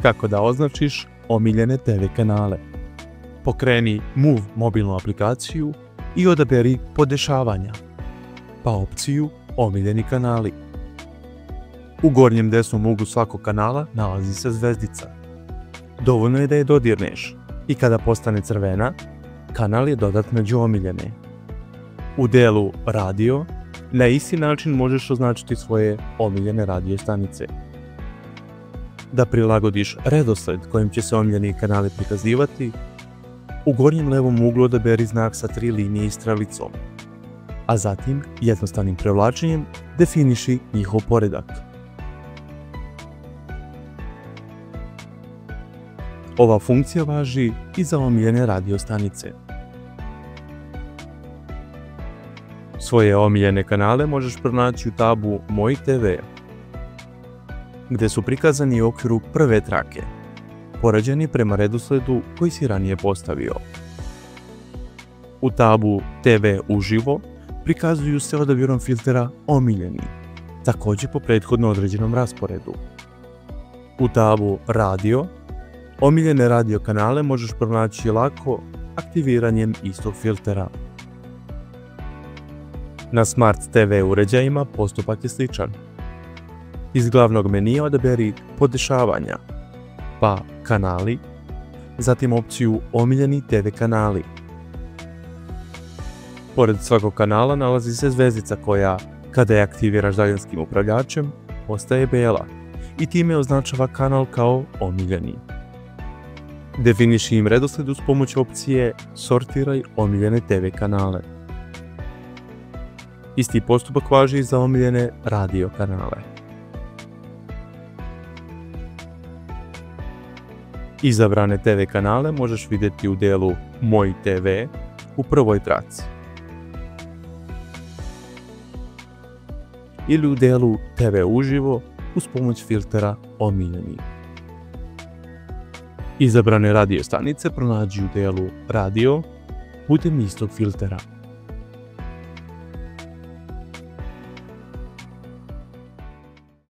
Kako da označiš omiljene TV kanale? Pokreni Move mobilnu aplikaciju i odaberi podešavanja, pa opciju Omiljeni kanali. U gornjem desnom uglu svakog kanala nalazi se zvezdica. Dovoljno je da je dodirneš i kada postane crvena, kanal je dodat među omiljene. U delu Radio, na isti način možeš označiti svoje omiljene radio stanice. Da prilagodiš redosled kojim će se omiljeni kanali prikazivati, u gornjem levom uglu odaberi znak sa 3 linije i strelicom, a zatim jednostavnim prevlačenjem definiši njihov poredak. Ova funkcija važi i za omiljene radio stanice. Svoje omiljene kanale možeš pronaći u tabu Moj TV, gdje su prikazani u okviru prve trake, poređeni prema redosledu koji si ranije postavio. U tabu TV uživo prikazuju se odabirom filtera Omiljeni, također po prethodno određenom rasporedu. U tabu Radio, omiljene radio kanale možeš pronaći lako aktiviranjem istog filtera. Na Smart TV uređajima postupak je sličan. Iz glavnog menija odaberi Podešavanja, pa Kanali, zatim opciju Omiljeni TV kanali. Pored svakog kanala nalazi se zvezdica koja, kada je aktiviraš daljinskim upravljačem, postaje bela i time označava kanal kao omiljeni. Definiši im redosled uz pomoć opcije Sortiraj omiljene TV kanale. Isti postupak važi i za omiljene radio kanale. Izabrane TV kanale možeš vidjeti u delu Moj TV u prvoj traci ili u delu TV uživo uz pomoć filtera Omiljeni. Izabrane radio stanice pronađi u delu Radio putem istog filtera.